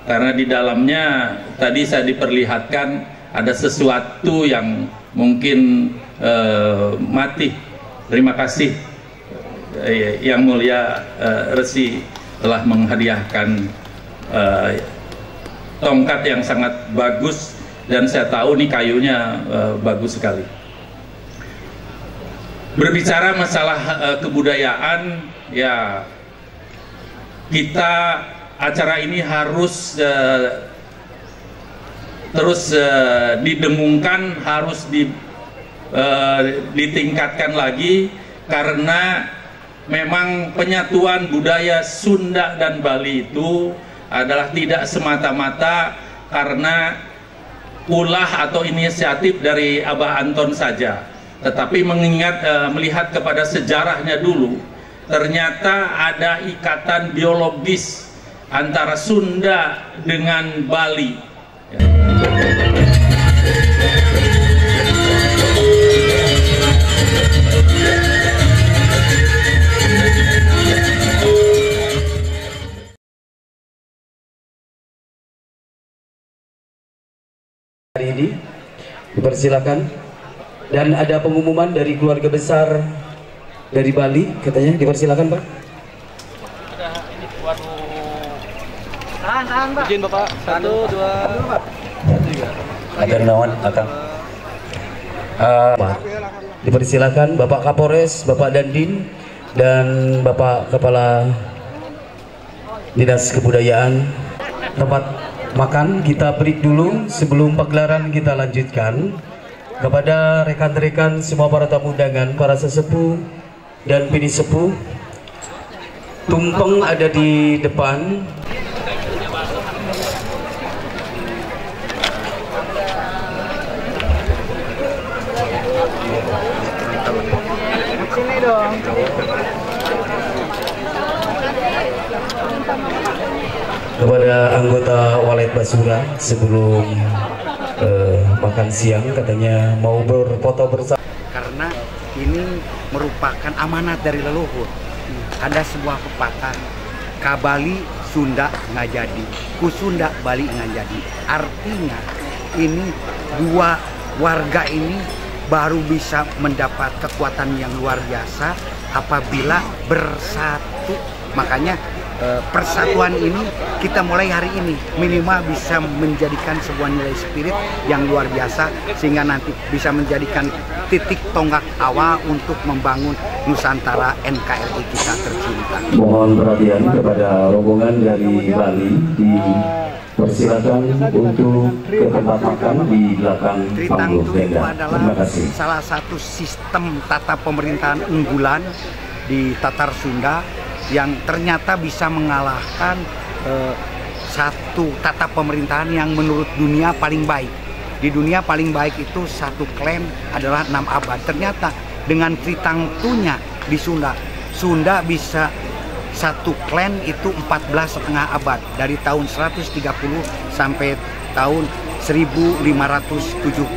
Karena di dalamnya tadi saya diperlihatkan ada sesuatu yang mungkin Mati. Terima kasih Yang Mulia Resi telah menghadiahkan tongkat yang sangat bagus, dan saya tahu nih kayunya bagus sekali. Berbicara masalah kebudayaan, ya kita acara ini harus terus didengungkan, harus ditingkatkan lagi, karena memang penyatuan budaya Sunda dan Bali itu adalah tidak semata-mata karena ulah atau inisiatif dari Abah Anton saja, tetapi melihat kepada sejarahnya dulu, ternyata ada ikatan biologis antara Sunda dengan Bali. Hari ini dipersilakan, dan ada pengumuman dari keluarga besar dari Bali katanya, dipersilakan Pak. Ada ini tahan Pak. Izin Bapak. 1, 2. Ada nawan Akang. Dipersilakan Bapak Kapolres, Bapak Dandim, dan Bapak Kepala Dinas Kebudayaan. Tempat makan kita break dulu sebelum pagelaran kita lanjutkan. Kepada rekan-rekan semua para tamu undangan, para sesepuh dan bini sepuh, tumpeng ada di depan. Sini dong. Kepada anggota Walet Basura sebelum makan siang katanya mau berfoto bersama, karena ini merupakan amanat dari leluhur. Ada sebuah pepatah, ka Bali Sunda ngajadi, ku Sunda Bali ngajadi. Artinya ini dua warga ini baru bisa mendapat kekuatan yang luar biasa apabila bersatu. Makanya persatuan ini kita mulai hari ini minimal bisa menjadikan sebuah nilai spirit yang luar biasa, sehingga nanti bisa menjadikan titik tonggak awal untuk membangun Nusantara NKRI kita tercinta. Mohon perhatian kepada rombongan dari Bali, dipersilakan untuk ke tempat makan di belakang panggung tenda. Terima kasih. Salah satu sistem tata pemerintahan unggulan di Tatar Sunda yang ternyata bisa mengalahkan satu tata pemerintahan yang menurut dunia paling baik. Di dunia paling baik itu satu klan adalah 6 abad. Ternyata dengan Tritangtunya di Sunda, Sunda bisa satu klan itu 14,5 abad, dari tahun 130 sampai tahun 1579.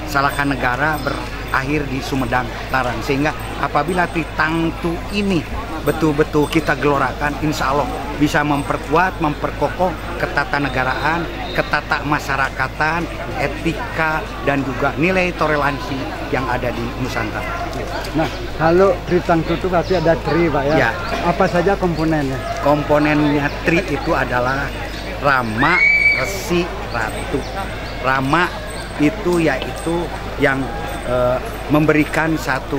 Salakanegara berakhir di Sumedang Larang. Sehingga apabila Tritangtu ini betul-betul kita gelorakan, insya Allah bisa memperkuat, memperkokoh ketatanegaraan, ketatamasyarakatan, etika, dan juga nilai toleransi yang ada di Nusantara. Nah, kalau Tritangtu itu pasti ada tri, Pak ya? Ya. Apa saja komponennya? Komponennya tri itu adalah Rama, Resi, Ratu. Rama itu yaitu yang memberikan satu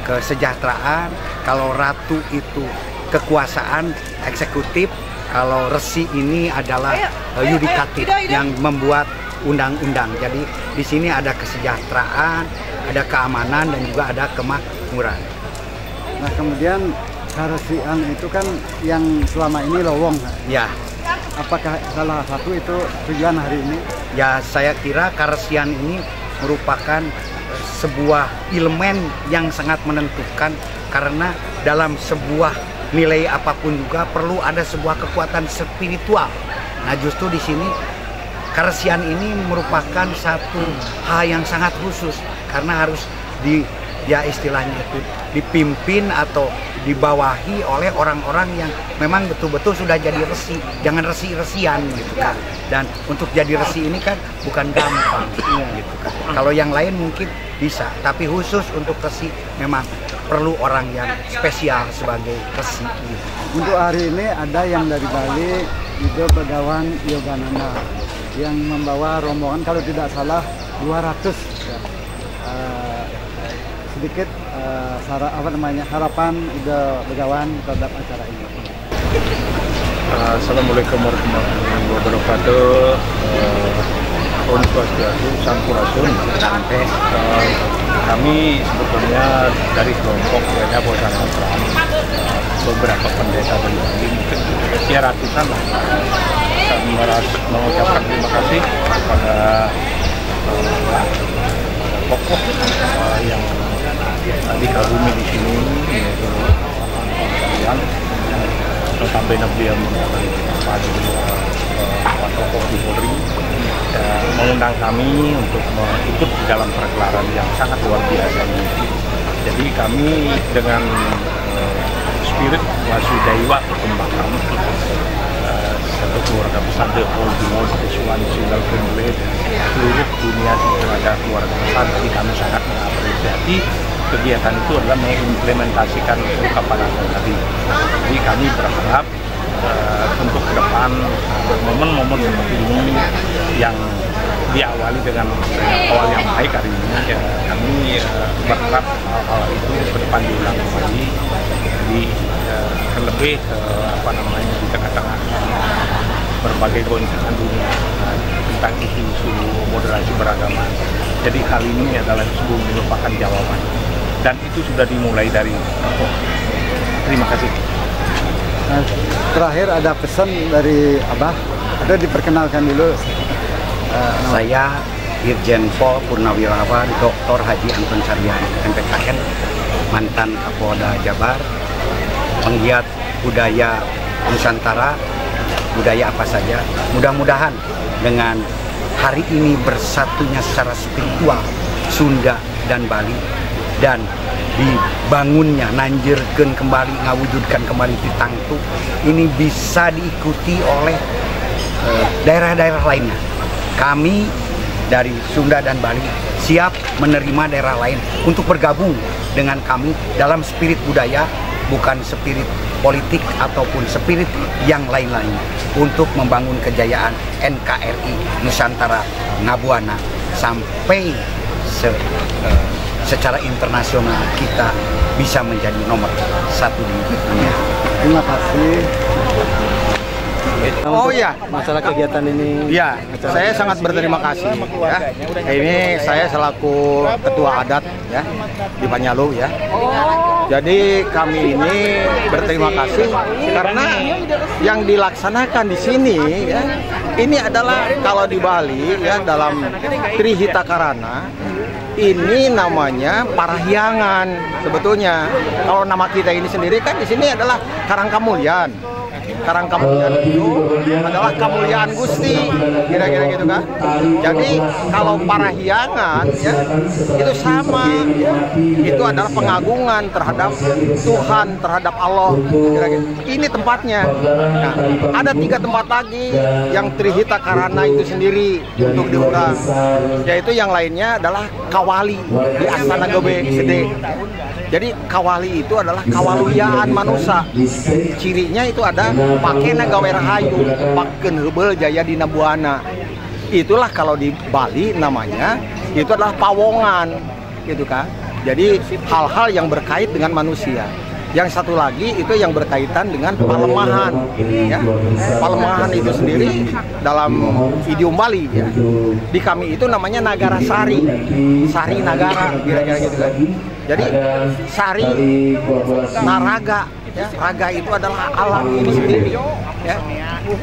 kesejahteraan. Kalau Ratu itu kekuasaan eksekutif, kalau Resi ini adalah yudikatif yang membuat undang-undang. Jadi di sini ada kesejahteraan, ada keamanan, dan juga ada kemakmuran. Nah, kemudian karesian itu kan yang selama ini lowong. Ya. Apakah salah satu itu tujuan hari ini? Ya, saya kira karesian ini merupakan sebuah elemen yang sangat menentukan, karena dalam sebuah nilai apapun juga perlu ada sebuah kekuatan spiritual. Nah, justru di sini karesian ini merupakan satu hal yang sangat khusus, karena harus ya istilahnya itu dipimpin atau dibawahi oleh orang-orang yang memang betul-betul sudah jadi resi, jangan resi-resian gitu kan. Dan untuk jadi resi ini kan bukan gampang gitu kan. Kalau yang lain mungkin bisa, tapi khusus untuk resi memang perlu orang yang spesial sebagai resi gitu. Untuk hari ini ada yang dari Bali, itu Begawan Yogananda yang membawa rombongan kalau tidak salah 200 ya. Sedikit harapan Ida Begawan terhadap acara ini. Assalamualaikum warahmatullahi wabarakatuh. Om Swastiastu, Sampurasun. Kami sebetulnya dari kelompok Weda Bosana beberapa pendeta dari Bali, mungkin ya ratusan lah. Kami mengucapkan terima kasih kepada tokoh yang dikagumi di sini, yaitu kalian. Notabene beliau merupakan tokoh di Polri, mengundang kami untuk ikut di dalam pergelaran yang sangat luar biasa ini. Jadi kami dengan spirit Wasudaiwa perkembangan satu keluarga besar The Whole World One Single Family, seluruh dunia ada keluarga besar. Jadi kami sangat mengapresiasi kegiatan itu adalah mengimplementasikan ungkapan tadi. Jadi kami berharap untuk ke depan momen-momen seperti ini yang diawali dengan awal yang baik hari ini, ya, kami berharap hal itu ke depan diulang kembali. Jadi terlebih di tengah-tengah berbagai goncangan dunia tentang isu-isu moderasi beragama. Jadi hal ini adalah sebuah merupakan jawaban. Dan itu sudah dimulai dari terima kasih. Nah, terakhir ada pesan dari Abah, ada diperkenalkan dulu. Saya Irjen Pol Purnawirawan Dr. Haji Anton Sarjana MPKN, mantan Kapolda Jabar, penggiat budaya Nusantara, budaya apa saja. Mudah-mudahan dengan hari ini bersatunya secara spiritual Sunda dan Bali, dan dibangunnya nanjirkeun kembali, ngawujudkan kembali Titangtu ini bisa diikuti oleh daerah-daerah lainnya. Kami dari Sunda dan Bali siap menerima daerah lain untuk bergabung dengan kami dalam spirit budaya, bukan spirit politik ataupun spirit yang lain-lain, untuk membangun kejayaan NKRI Nusantara Ngabuana sampai secara internasional kita bisa menjadi nomor satu di dunia. Terima kasih. Oh ya, masalah kegiatan ini. Ya, saya sangat berterima kasih. Ya. Ini saya selaku ketua adat ya di Panyalu ya. Jadi kami ini berterima kasih karena yang dilaksanakan di sini ya, ini adalah kalau di Bali ya dalam Trihita Karana. Ini namanya parahyangan sebetulnya. Kalau nama kita ini sendiri kan di sini adalah Karangkamulyan. Karangkamulyan itu adalah kemuliaan Gusti, kira-kira gitu kan. Jadi kalau parahyangan ya itu sama, ya. Itu adalah pengagungan terhadap Tuhan, terhadap Allah, kira-kira. Ini tempatnya. Nah, ada 3 tempat lagi yang Trihita Karana itu sendiri untuk diurang, yaitu yang lainnya adalah Kawali di Astana Gebe Gede. Jadi kawali itu adalah kawaluyaan manusia. Cirinya itu ada pakena gawe rahayu, pakeun heubeul jaya dina buana. Itulah kalau di Bali namanya itu adalah pawongan, gitu kan. Jadi hal-hal yang berkait dengan manusia. Yang satu lagi itu yang berkaitan dengan palemahan, ya. Palemahan itu sendiri dalam idiom Bali, ya. Di kami itu namanya Nagara Sari, Sari Nagara, kira-kira gitu kan. Jadi Sari Naraga, ya. Raga itu adalah alam ini sendiri, ya.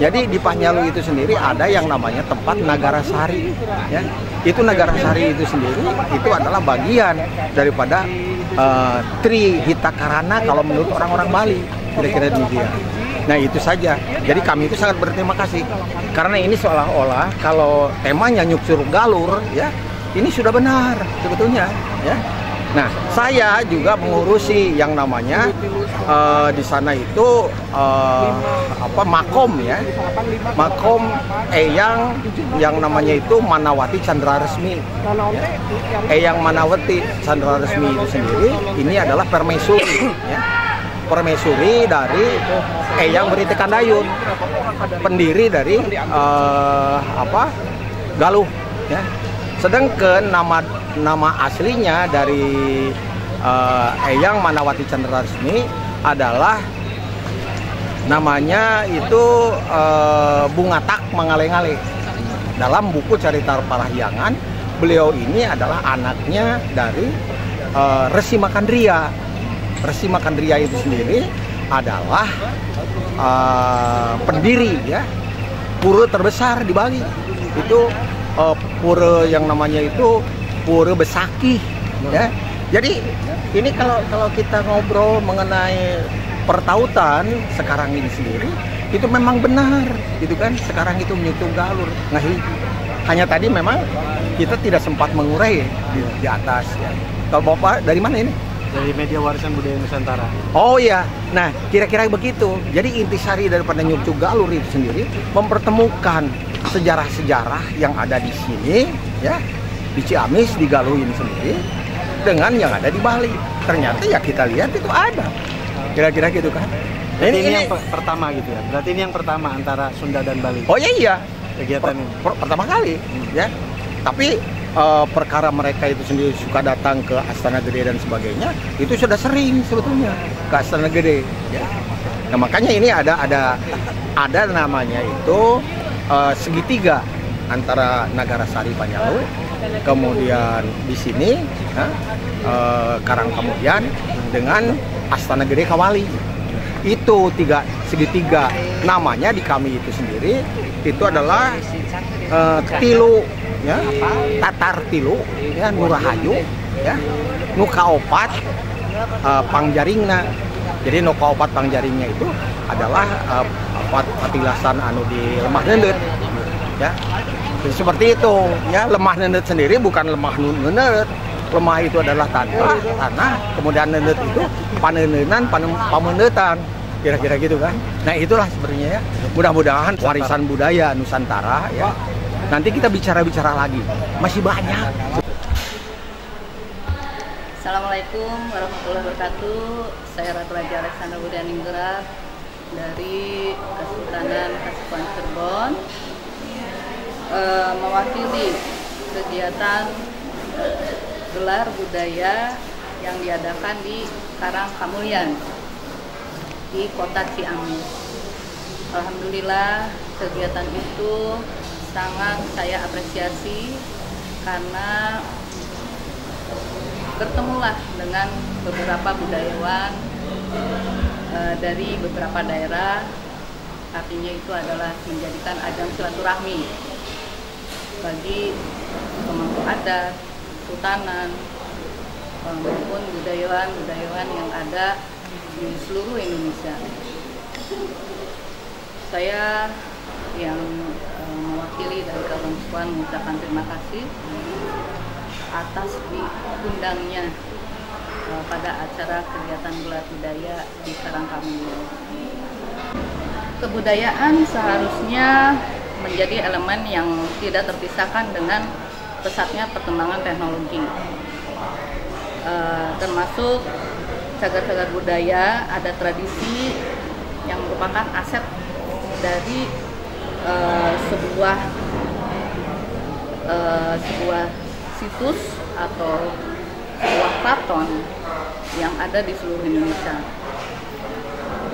Jadi di Panyalu itu sendiri ada yang namanya tempat Nagara Sari, ya. Itu Nagara Sari itu sendiri itu adalah bagian daripada Trihita Karana kalau menurut orang-orang Bali, kira-kira demikian. Nah itu saja. Jadi kami itu sangat berterima kasih karena ini seolah-olah kalau temanya nyuksur galur, ya ini sudah benar sebetulnya, ya. Nah, saya juga mengurusi yang namanya di sana itu makom ya, makom Eyang yang namanya itu Manawati Chandra Resmi. Eyang Manawati Chandra Resmi itu sendiri ini adalah permaisuri, ya. Permaisuri dari Eyang Beritikandayun, pendiri dari Galuh, ya. Sedangkan nama aslinya dari Eyang Manawati Chandra Resmi adalah namanya itu Bungatak Mangale-ngale. Dalam buku Carita Parahyangan, beliau ini adalah anaknya dari Resi Makandria. Resi Makandria itu sendiri adalah pendiri ya pura terbesar di Bali. Itu pura yang namanya itu Pura Besakih ya. Jadi ini kalau kita ngobrol mengenai pertautan sekarang ini sendiri itu memang benar gitu kan. Sekarang itu menyentuh galur ngahi. Hanya tadi memang kita tidak sempat mengurai di atas ya. Kalau Bapak dari mana ini? Dari Media Warisan Budaya Nusantara. Oh iya, nah kira-kira begitu. Jadi intisari daripada Nyucu Galur itu sendiri mempertemukan sejarah-sejarah yang ada di sini, ya, di Ciamis, di Galuh ini sendiri, dengan yang ada di Bali. Ternyata ya kita lihat itu ada, kira-kira gitu kan. Nah, ini yang pertama gitu ya. Berarti ini yang pertama antara Sunda dan Bali. Oh iya, kegiatan ini pertama kali, ya. Tapi perkara mereka itu sendiri suka datang ke Astana Gede dan sebagainya, itu sudah sering sebetulnya ke Astana Gede. Ya. Nah makanya ini ada namanya itu segitiga antara Nagarasari Panjalu, kemudian di sini Karangkemudian dengan Astana Gede Kawali. Itu segitiga namanya di kami itu sendiri itu adalah tilu ya, Tatar tilu ya, Nurahayu ya, Nukaopat Pangjaringna. Jadi Nukaopat Pangjaringnya itu adalah patilasan anu di lemah nendet ya. Jadi seperti itu ya, lemah nendet sendiri bukan lemah nendet. Lemah itu adalah tanah, kemudian nendet itu panenenan, pamendetan. Kira-kira gitu kan. Nah itulah sebenarnya ya. Mudah-mudahan warisan budaya Nusantara ya. Nanti kita bicara-bicara lagi. Masih banyak. Assalamualaikum warahmatullahi wabarakatuh. Saya Ratu Raja Alexander Budianingrat dari Kesultanan Kasepuhan Cirebon, mewakili kegiatan gelar budaya yang diadakan di Karangkemudian di kota Ciamis. Alhamdulillah kegiatan itu sangat saya apresiasi karena bertemulah dengan beberapa budayawan dari beberapa daerah. Artinya itu adalah menjadikan ajang silaturahmi bagi pemangku adat, sultanan, maupun budayawan yang ada di seluruh Indonesia. Saya yang mewakili dari Kabupaten mengucapkan terima kasih atas diundangnya pada acara kegiatan gelar budaya di Karangkemudian. Kebudayaan seharusnya menjadi elemen yang tidak terpisahkan dengan pesatnya perkembangan teknologi, termasuk cagar-cagar budaya. Ada tradisi yang merupakan aset dari sebuah situs atau sebuah keraton yang ada di seluruh Indonesia.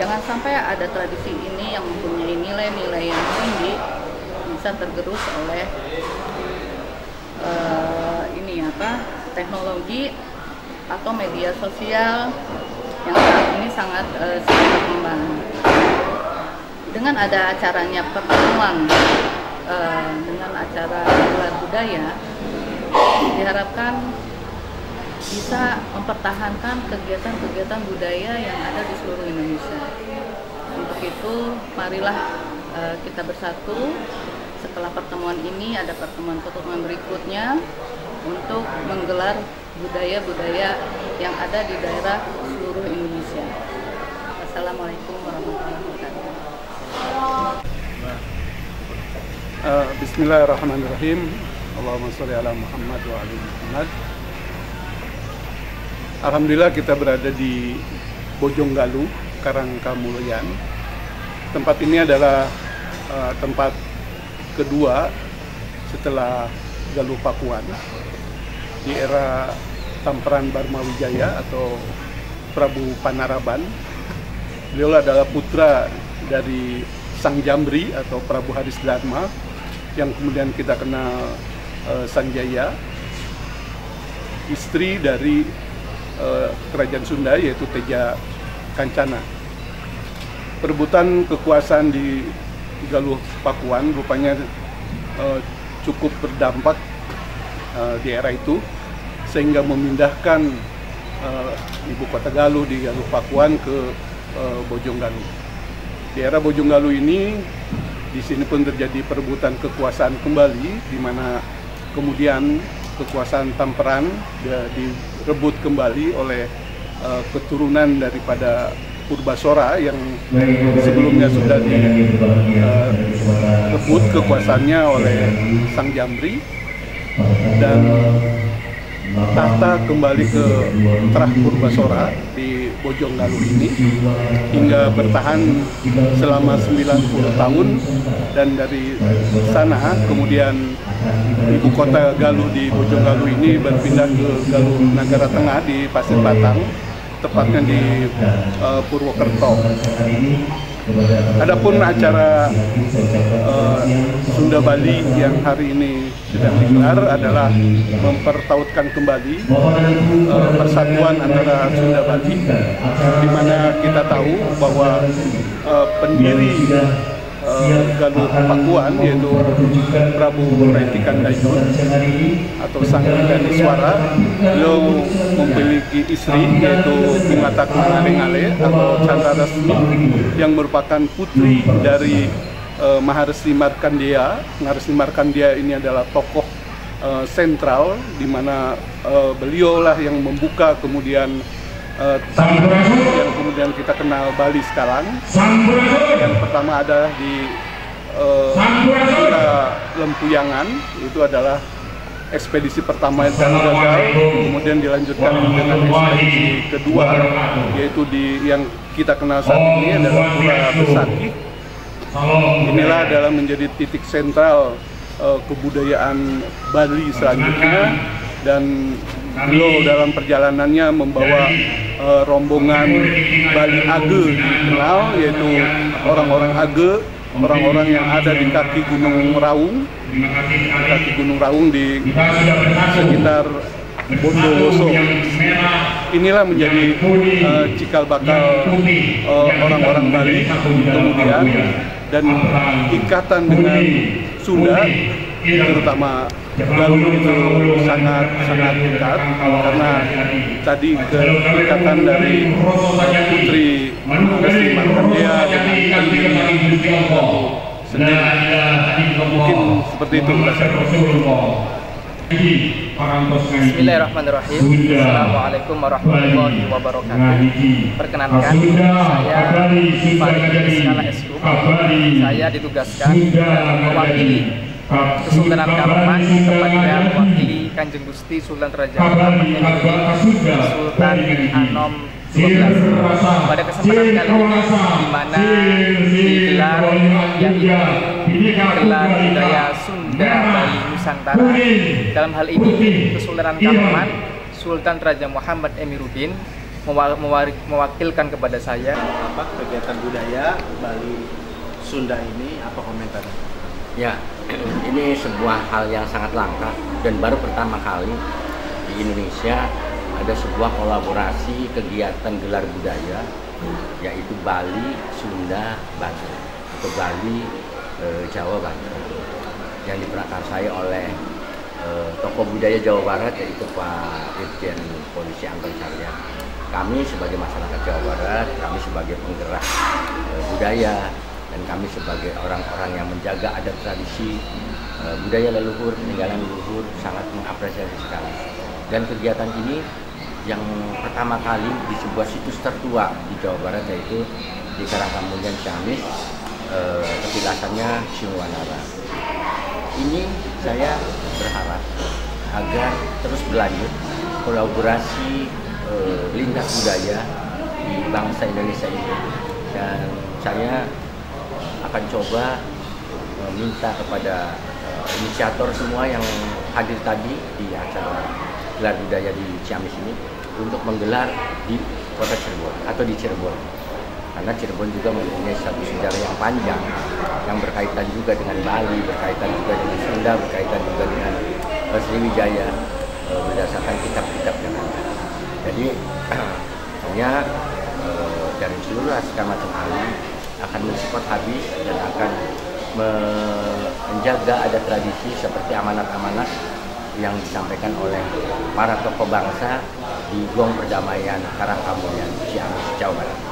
Jangan sampai ada tradisi ini yang mempunyai nilai-nilai yang tinggi bisa tergerus oleh teknologi atau media sosial yang saat ini sangat berkembang. Dengan ada acaranya pertemuan dengan acara gelar budaya, diharapkan bisa mempertahankan kegiatan-kegiatan budaya yang ada di seluruh Indonesia. Untuk itu, marilah kita bersatu. Setelah pertemuan ini ada pertemuan berikutnya untuk menggelar budaya-budaya yang ada di daerah seluruh Indonesia. Assalamualaikum warahmatullahi wabarakatuh. Bismillahirrahmanirrahim. Allahumma sholli ala Muhammad wa ali Muhammad. Alhamdulillah kita berada di Bojonggalu, Karangkamulyan. Tempat ini adalah tempat kedua setelah Galuh Pakuan di era Tamperan Barmawijaya atau Prabu Panaraban. Beliau adalah putra dari Sang Jamri atau Prabu Haris Dharma yang kemudian kita kenal Sanjaya, istri dari Kerajaan Sunda yaitu Teja Kancana. Perebutan kekuasaan di Galuh Pakuan rupanya cukup berdampak di era itu, sehingga memindahkan ibu kota Galuh di Galuh Pakuan ke Bojonggalu. Di era Bojonggalu ini, di sini pun terjadi perebutan kekuasaan kembali, di mana kemudian kekuasaan Tamperan direbut kembali oleh keturunan daripada Purbasora yang sebelumnya sudah direbut kekuasaannya oleh Sang Jamri, dan tahta kembali ke Trah Purbasora di Bojonggalu ini hingga bertahan selama 90 tahun, dan dari sana kemudian ibu kota Galuh di Bojonggalu ini berpindah ke Galuh Nagara Tengah di Pasir Batang, tepatnya di Purwokerto. Adapun acara Sunda Bali yang hari ini sedang digelar adalah mempertautkan kembali persatuan antara Sunda Bali, di mana kita tahu bahwa pendiri Galuh Pakuan yaitu Prabu Retikan Dayun atau Sang Ganeswara, beliau memiliki istri yaitu Bungata Ngale atau Chandra Resmi yang merupakan putri dari Maharesi Markandeya. Maharesi Markandeya ini adalah tokoh sentral, di mana beliaulah yang membuka kemudian tanah yang kemudian kita kenal Bali sekarang. Yang pertama adalah di Pura Lempuyangan, itu adalah ekspedisi pertama dan gagal, kemudian dilanjutkan dengan ekspedisi kedua, yaitu di yang kita kenal saat ini adalah Pura Besakih. Inilah adalah menjadi titik sentral kebudayaan Bali selanjutnya, dan beliau dalam perjalanannya membawa rombongan Bali Age dikenal, yaitu orang-orang Age, orang-orang yang ada di kaki Gunung Raung, di sekitar Bondowoso. Inilah menjadi cikal bakal orang-orang Bali kemudian, dan ikatan dengan Sunda, terutama Galuh itu sangat dekat, karena tadi keikatan dari putri Maharesi Markandeya dengan pendiri Galuh sendiri. Mungkin seperti itu Bismillahirrahmanirrahim. Assalamualaikum warahmatullahi wabarakatuh. Perkenankan, saya Farid Iskala Eskum. Saya ditugaskan mewakili Kesultanan Kampar, tepatnya mewakili Kanjeng Gusti Sultan Raja Muhammad Emiruddin Sultan Anom 12. Pada kesempatan kali ini, di mana digelar yaitu gelar budaya Sunda Bali Nusantara. Dalam hal ini, Kesultanan Kampar, Sultan Raja Muhammad Emiruddin mewakilkan kepada saya. Apa kegiatan budaya Bali Sunda ini, apa komentarnya? Ya, ini sebuah hal yang sangat langka dan baru pertama kali di Indonesia ada sebuah kolaborasi kegiatan gelar budaya, yaitu Bali Sunda Banten atau Bali Jawa Banten, yang diprakarsai oleh tokoh budaya Jawa Barat, yaitu Pak Irjen Polisi Anton Carlyan. Kami sebagai masyarakat Jawa Barat, kami sebagai penggerak budaya dan kami sebagai orang-orang yang menjaga adat tradisi budaya leluhur, peninggalan leluhur sangat mengapresiasi sekali. Dan kegiatan ini yang pertama kali di sebuah situs tertua di Jawa Barat, yaitu di Karangkamulyan Ciamis, petilasannya Singwanara. Ini saya berharap agar terus berlanjut kolaborasi lintas budaya di bangsa Indonesia ini, dan saya akan coba meminta kepada inisiator semua yang hadir tadi di acara gelar budaya di Ciamis ini untuk menggelar di kota Cirebon atau di Cirebon, karena Cirebon juga mempunyai satu sejarah yang panjang yang berkaitan juga dengan Bali, berkaitan juga dengan Sunda, berkaitan juga dengan Sriwijaya berdasarkan kitab-kitab yang ada. Jadi saya dari seluruh Kecamatan Ali akan mensupport habis dan akan menjaga adat tradisi seperti amanat-amanat yang disampaikan oleh para tokoh bangsa di Gong Perdamaian Karangkamulyan Ciamis, Jawa Barat.